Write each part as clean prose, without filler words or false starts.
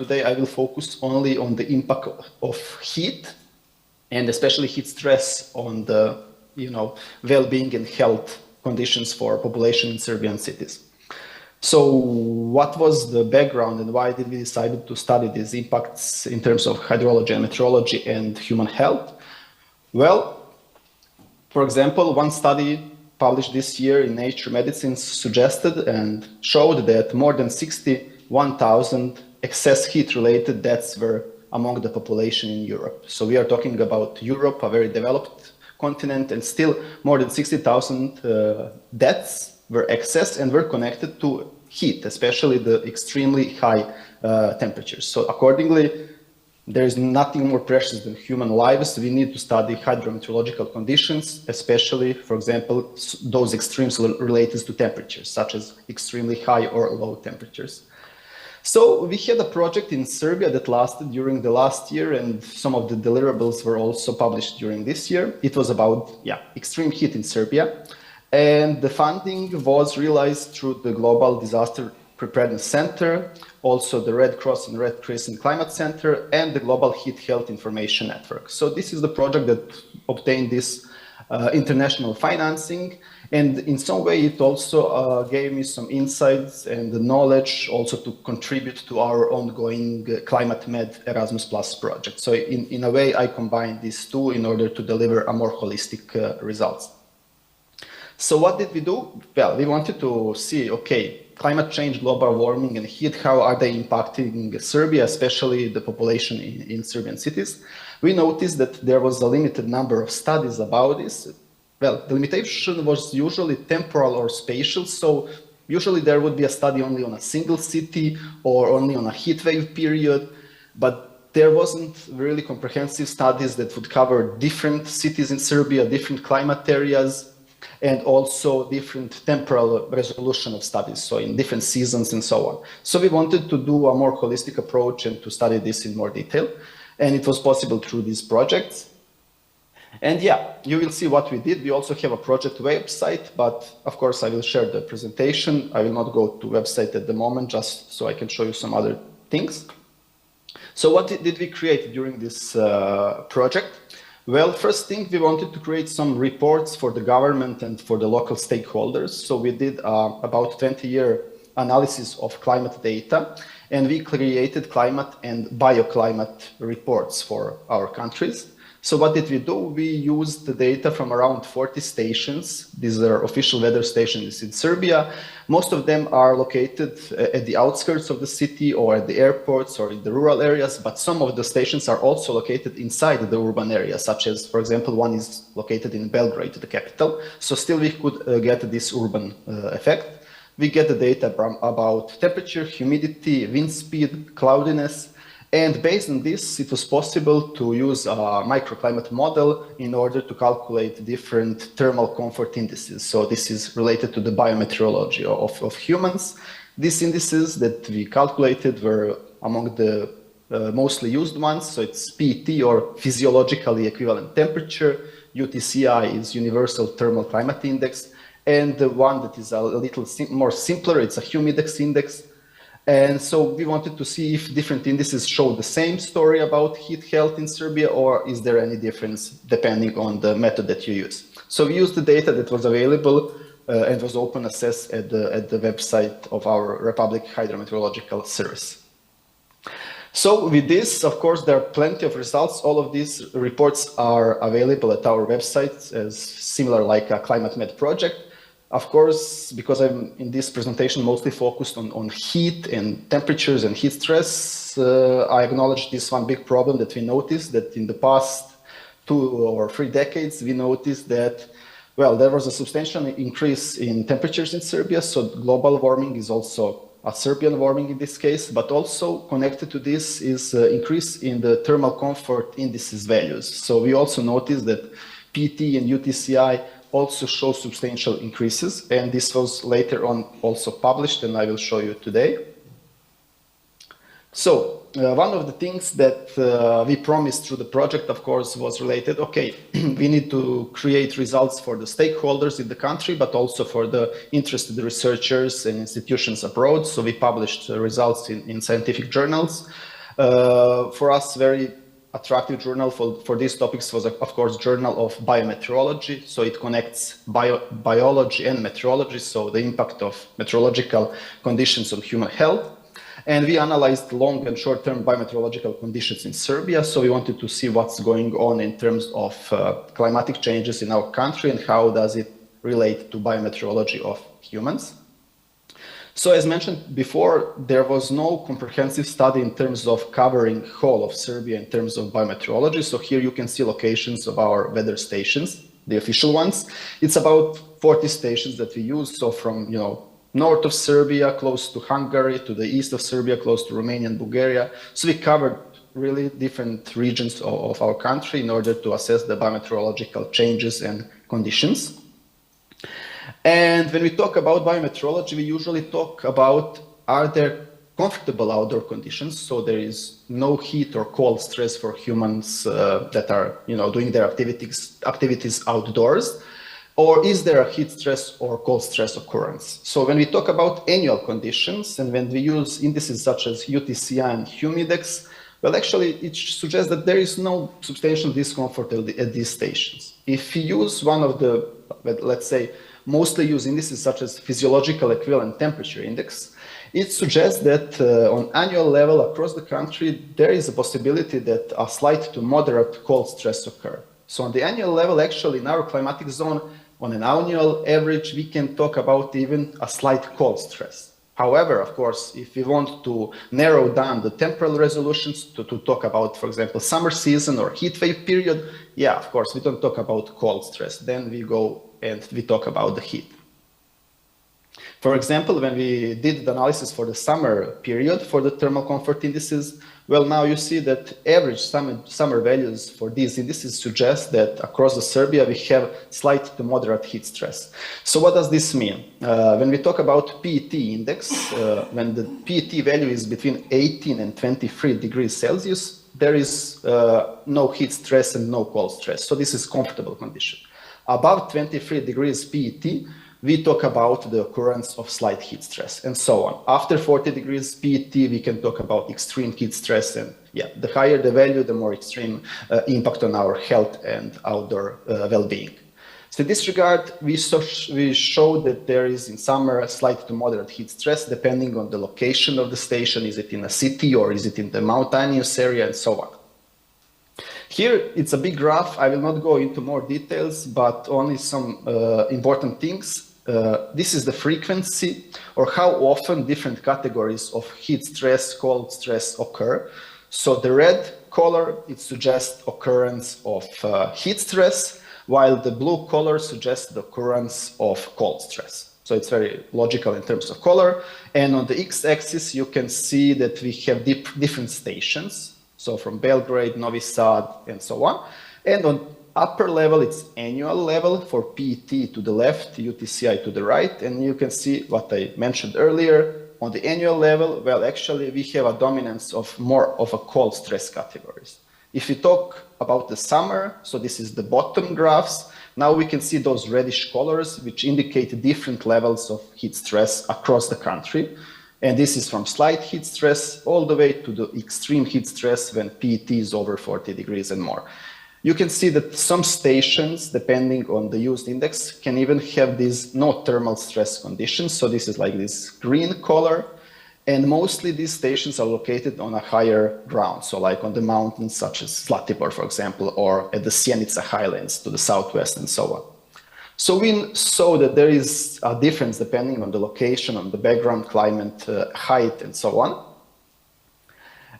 Today I will focus only on the impact of heat and especially heat stress on the well-being and health conditions for population in Serbian cities. So what was the background and why did we decide to study these impacts in terms of hydrology and meteorology and human health? Well, for example, one study published this year in Nature Medicine suggested and showed that more than 61,000 excess heat-related deaths were among the population in Europe. So we are talking about Europe, a very developed continent, and still more than 60,000 deaths were excess and were connected to heat, especially the extremely high temperatures. So accordingly, there is nothing more precious than human lives. We need to study hydrometeorological conditions, especially, for example, those extremes related to temperatures, such as extremely high or low temperatures. So we had a project in Serbia that lasted during the last year, and some of the deliverables were also published during this year. It was about extreme heat in Serbia, and the funding was realized through the Global Disaster Preparedness Center, also the Red Cross and Red Crescent Climate Center, and the Global Heat Health Information Network. So this is the project that obtained this international financing, and in some way it also gave me some insights and the knowledge also to contribute to our ongoing Climate Med Erasmus Plus project. So in a way I combined these two in order to deliver a more holistic results. So what did we do? Well, we wanted to see, okay, climate change, global warming, and heat, how are they impacting Serbia, especially the population in Serbian cities? We noticed that there was a limited number of studies about this. Well, the limitation was usually temporal or spatial, so usually there would be a study only on a single city or only on a heat wave period, but there wasn't really comprehensive studies that would cover different cities in Serbia, different climate areas, and also different temporal resolution of studies, so in different seasons and so on. So we wanted to do a more holistic approach and to study this in more detail, and it was possible through these projects. And you will see what we did. We also have a project website, but of course I will share the presentation. I will not go to website at the moment, just so I can show you some other things. So what did we create during this project? Well, first thing, we wanted to create some reports for the government and for the local stakeholders. So we did about 20-year analysis of climate data, and we created climate and bioclimate reports for our countries. So what did we do? We used the data from around 40 stations. These are official weather stations in Serbia. Most of them are located at the outskirts of the city or at the airports or in the rural areas, but some of the stations are also located inside the urban areas, such as, for example, one is located in Belgrade, the capital. So still we could get this urban effect. We get the data about temperature, humidity, wind speed, cloudiness. And based on this, it was possible to use a microclimate model in order to calculate different thermal comfort indices. So this is related to the biometeorology of humans. These indices that we calculated were among the mostly used ones. So it's PET, or physiologically equivalent temperature. UTCI is Universal Thermal Climate Index. And the one that is a little more simpler, it's a humidex index. And so we wanted to see if different indices show the same story about heat health in Serbia, or is there any difference depending on the method that you use. So we used the data that was available and was open access at the website of our Republic Hydrometeorological Service. So with this, of course, there are plenty of results. All of these reports are available at our website as similar like a Climate Med project. Of course, because I'm in this presentation mostly focused on heat and temperatures and heat stress, I acknowledge this one big problem that we noticed, that in the past 2 or 3 decades, we noticed that, well, there was a substantial increase in temperatures in Serbia. So global warming is also a Serbian warming in this case, but also connected to this is increase in the thermal comfort indices values. So we also noticed that PET and UTCI also show substantial increases, and this was later on also published, and I will show you today. So one of the things that we promised through the project, of course, was related, okay, we need to create results for the stakeholders in the country, but also for the interested researchers and institutions abroad. So we published results in scientific journals. For us, very attractive journal for these topics was, of course, Journal of Biometeorology. So it connects biology and meteorology, so the impact of meteorological conditions on human health. And we analyzed long and short-term biometeorological conditions in Serbia. So we wanted to see what's going on in terms of climatic changes in our country and how does it relate to biometeorology of humans. So as mentioned before, there was no comprehensive study in terms of covering whole of Serbia in terms of biometeorology. So here you can see locations of our weather stations, the official ones. It's about 40 stations that we use. So from, north of Serbia, close to Hungary, to the east of Serbia, close to Romania and Bulgaria. So we covered really different regions of our country in order to assess the biometeorological changes and conditions. And when we talk about biometeorology, we usually talk about, are there comfortable outdoor conditions? So there is no heat or cold stress for humans that are, doing their activities outdoors. Or is there a heat stress or cold stress occurrence? So when we talk about annual conditions and when we use indices such as UTCI and Humidex, well, actually, it suggests that there is no substantial discomfort at these stations. If we use one of the, let's say, mostly used indices such as physiological equivalent temperature index, it suggests that on annual level across the country, there is a possibility that a slight to moderate cold stress occur. So on the annual level, actually, in our climatic zone, on an annual average, we can talk about even a slight cold stress. However, of course, if we want to narrow down the temporal resolutions to talk about, for example, summer season or heat wave period, yeah, of course, we don't talk about cold stress. Then we go and we talk about the heat. For example, when we did the analysis for the summer period for the thermal comfort indices, well, now you see that average summer values for these indices suggest that across the Serbia, we have slight to moderate heat stress. So what does this mean? When we talk about PET index, when the PET value is between 18 and 23 degrees Celsius, there is no heat stress and no cold stress. So this is comfortable condition. Above 23 degrees PET, we talk about the occurrence of slight heat stress and so on. After 40 degrees PET, we can talk about extreme heat stress. And yeah, the higher the value, the more extreme impact on our health and outdoor well-being. So in this regard, we show that there is in summer a slight to moderate heat stress depending on the location of the station. Is it in a city or is it in the mountainous area and so on. Here, it's a big graph. I will not go into more details, but only some important things. This is the frequency or how often different categories of heat stress, cold stress occur. So the red color, it suggests occurrence of heat stress, while the blue color suggests the occurrence of cold stress. So it's very logical in terms of color. And on the x-axis, you can see that we have different stations. So from Belgrade, Novi Sad, and so on. And on upper level, it's annual level for PET to the left, UTCI to the right. And you can see what I mentioned earlier. On the annual level, well, actually, we have a dominance of more of a cold stress categories. If we talk about the summer, so this is the bottom graphs, now we can see those reddish colors, which indicate different levels of heat stress across the country. And this is from slight heat stress all the way to the extreme heat stress when PET is over 40 degrees and more. You can see that some stations, depending on the used index, can even have these no thermal stress conditions. So this is like this green color. And mostly these stations are located on a higher ground. So like on the mountains such as Zlatibor, for example, or at the Sjenica highlands to the southwest and so on. So we saw that there is a difference depending on the location, on the background, climate, height, and so on.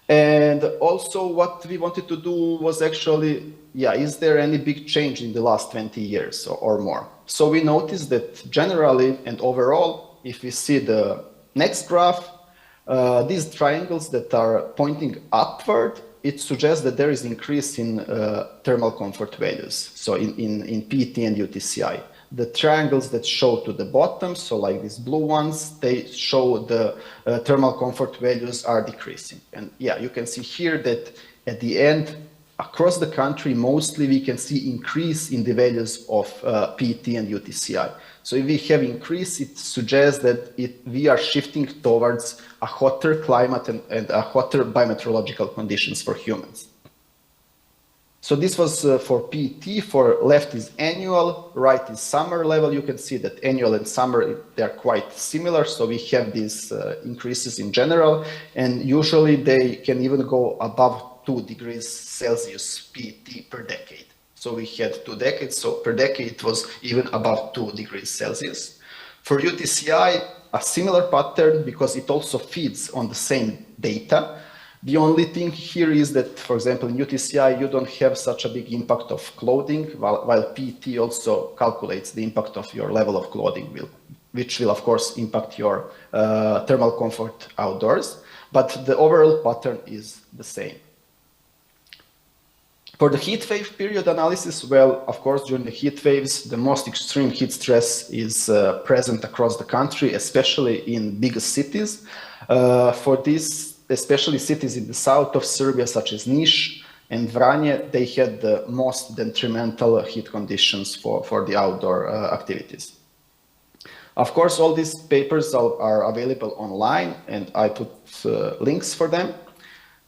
And also what we wanted to do was actually, is there any big change in the last 20 years or more? So we noticed that generally and overall, if we see the next graph, these triangles that are pointing upward, it suggests that there is increase in thermal comfort values, so in PET and UTCI. The triangles that show to the bottom, so like these blue ones, they show the thermal comfort values are decreasing. And yeah, you can see here that at the end, across the country, mostly we can see increase in the values of PET and UTCI. So if we have increase, it suggests that we are shifting towards a hotter climate and a hotter biometeorological conditions for humans. So this was for PET. For left is annual, right is summer level. You can see that annual and summer, they're quite similar. So we have these increases in general, and usually they can even go above 2 degrees Celsius PET per decade. So we had 2 decades, so per decade it was even above 2 degrees Celsius. For UTCI, a similar pattern because it also feeds on the same data. The only thing here is that, for example, in UTCI, you don't have such a big impact of clothing, while PET also calculates the impact of your level of clothing, which will, of course, impact your thermal comfort outdoors. But the overall pattern is the same. For the heat wave period analysis, well, of course, during the heat waves, the most extreme heat stress is present across the country, especially in biggest cities. For this, especially cities in the south of Serbia, such as Niš and Vranje, they had the most detrimental heat conditions for the outdoor activities. Of course, all these papers are available online, and I put links for them.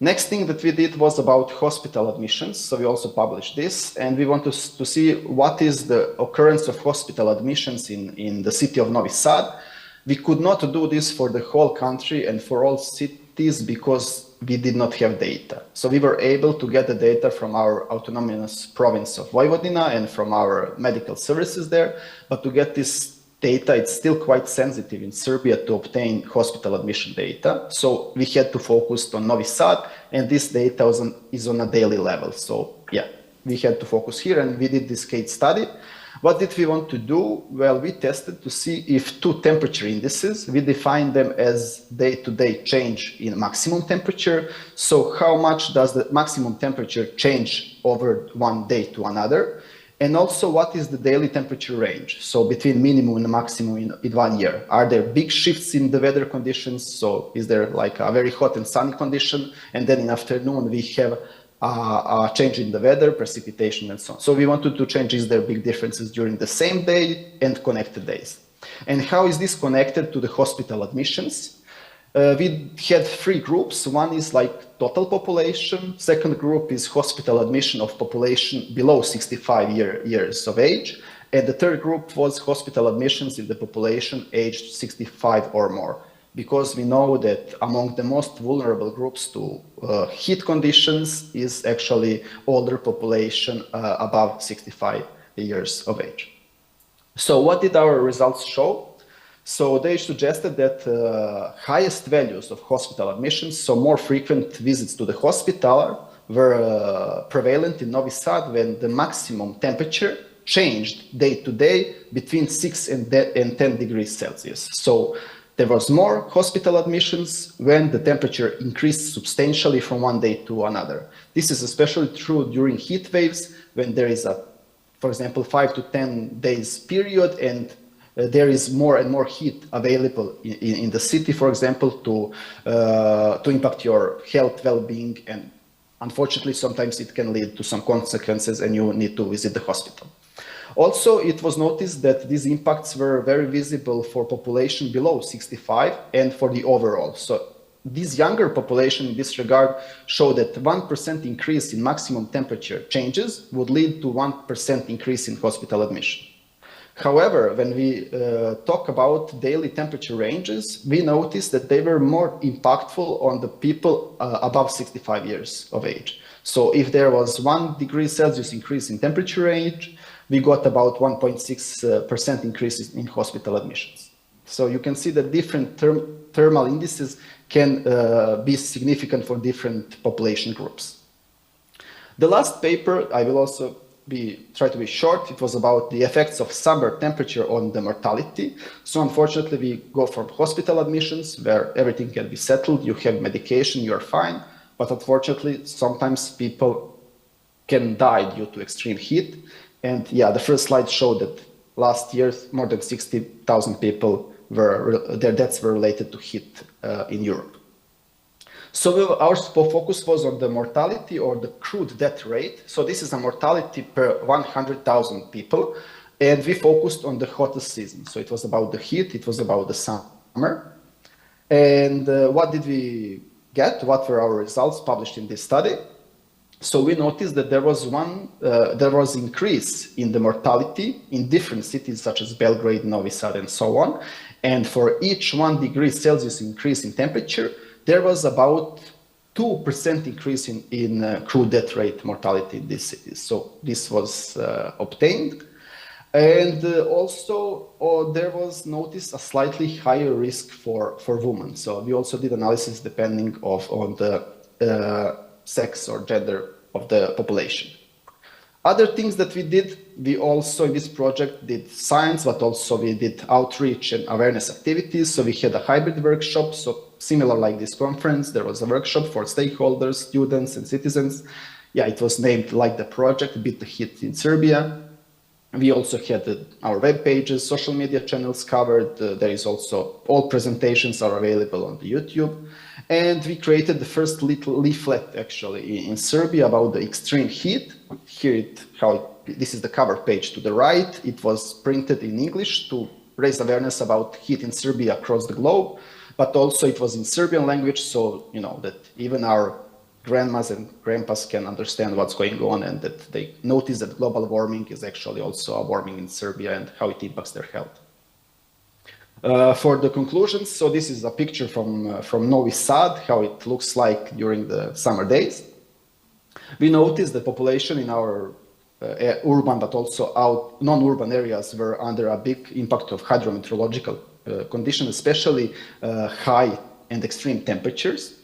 Next thing that we did was about hospital admissions. So we also published this, and we want to see what is the occurrence of hospital admissions in the city of Novi Sad. We could not do this for the whole country and for all cities because we did not have data. So we were able to get the data from our autonomous province of Vojvodina and from our medical services there, but to get this data, it's still quite sensitive in Serbia to obtain hospital admission data. So we had to focus on Novi Sad, and this data is on a daily level. So yeah, we had to focus here, and we did this case study. What did we want to do? Well, we tested to see if 2 temperature indices, we defined them as day-to-day change in maximum temperature. So how much does the maximum temperature change over one day to another? And also, what is the daily temperature range? So between minimum and maximum in 1 year. Are there big shifts in the weather conditions? So is there like a very hot and sunny condition? And then in afternoon, we have a change in the weather, precipitation, and so on. So we wanted to change, is there big differences during the same day and connected days? And how is this connected to the hospital admissions? We had 3 groups. One is like total population. Second group is hospital admission of population below 65 years of age. And the third group was hospital admissions in the population aged 65 or more. Because we know that among the most vulnerable groups to heat conditions is actually older population above 65 years of age. So what did our results show? So they suggested that highest values of hospital admissions, so more frequent visits to the hospital, were prevalent in Novi Sad when the maximum temperature changed day to day between 6 and 10 degrees Celsius. So there was more hospital admissions when the temperature increased substantially from one day to another. This is especially true during heat waves when there is for example, 5 to 10 days period and there is more and more heat available in the city, for example, to impact your health, well-being, and unfortunately, sometimes it can lead to some consequences and you need to visit the hospital. Also, it was noticed that these impacts were very visible for population below 65 and for the overall. So this younger population in this regard showed that 1% increase in maximum temperature changes would lead to 1% increase in hospital admission. However, when we talk about daily temperature ranges, we noticed that they were more impactful on the people above 65 years of age. So if there was 1 degree Celsius increase in temperature range, we got about 1.6% increases in hospital admissions. So you can see that different thermal indices can be significant for different population groups. The last paper, I will also try to be short. It was about the effects of summer temperature on the mortality. So unfortunately, we go from hospital admissions where everything can be settled, you have medication, you're fine. But unfortunately, sometimes people can die due to extreme heat. And yeah, the first slide showed that last year, more than 60,000 people their deaths were related to heat in Europe. So our focus was on the mortality or the crude death rate. So this is a mortality per 100,000 people. And we focused on the hottest season. So it was about the heat, it was about the summer. And what did we get? What were our results published in this study? So we noticed that there was increase in the mortality in different cities such as Belgrade, Novi Sad, and so on. And for each 1 degree Celsius increase in temperature, there was about 2% increase in crude death rate mortality in these cities. So this was obtained. And also there was noticed a slightly higher risk for women. So we also did analysis depending on the sex or gender of the population. Other things that we did, we also in this project did science, but also we did outreach and awareness activities. So we had a hybrid workshop. So similar like this conference, there was a workshop for stakeholders, students, and citizens. Yeah, it was named like the project, Beat the Heat in Serbia. We also had our web pages, social media channels covered. There is also, all presentations are available on the YouTube. And we created the first little leaflet actually in Serbia about the extreme heat. Here this is the cover page to the right. It was printed in English to raise awareness about heat in Serbia across the globe, but also it was in Serbian language, so you know that even our grandmas and grandpas can understand what's going on and that they notice that global warming is actually also a warming in Serbia and how it impacts their health. For the conclusions, so this is a picture from Novi Sad, how it looks like during the summer days. We noticed the population in our urban but also non-urban areas were under a big impact of hydrometeorological conditions, especially high and extreme temperatures.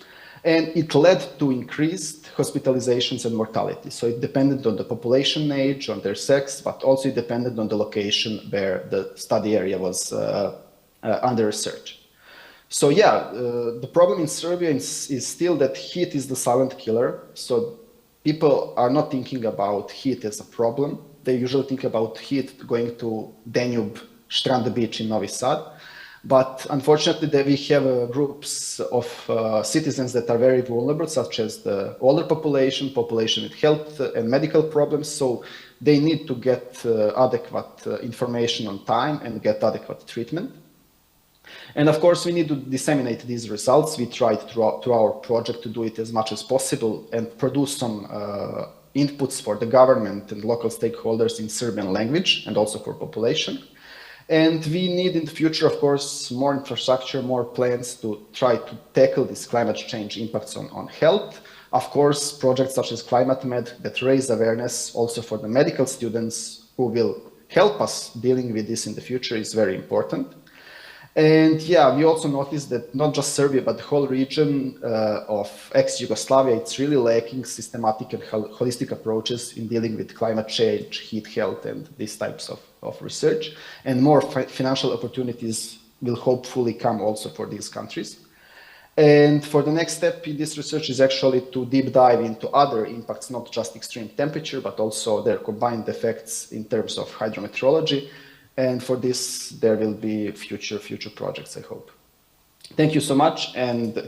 And it led to increased hospitalizations and mortality. So it depended on the population age, on their sex, but also it depended on the location where the study area was under research. So yeah, the problem in Serbia is still that heat is the silent killer. So people are not thinking about heat as a problem. They usually think about heat going to Danube Strand Beach in Novi Sad. But unfortunately, we have groups of citizens that are very vulnerable, such as the older population with health and medical problems. So they need to get adequate information on time and get adequate treatment. And of course, we need to disseminate these results. We tried through our project to do it as much as possible and produce some inputs for the government and local stakeholders in Serbian language and also for population. And we need in the future, of course, more infrastructure, more plans to try to tackle these climate change impacts on health. Of course, projects such as Climate Med that raise awareness also for the medical students who will help us dealing with this in the future is very important. And yeah, we also noticed that not just Serbia, but the whole region of ex-Yugoslavia, it's really lacking systematic and holistic approaches in dealing with climate change, heat health, and these types of research. And more financial opportunities will hopefully come also for these countries. And for the next step in this research is actually to deep dive into other impacts, not just extreme temperature, but also their combined effects in terms of hydrometeorology. And for this, there will be future projects, I hope. Thank you so much. And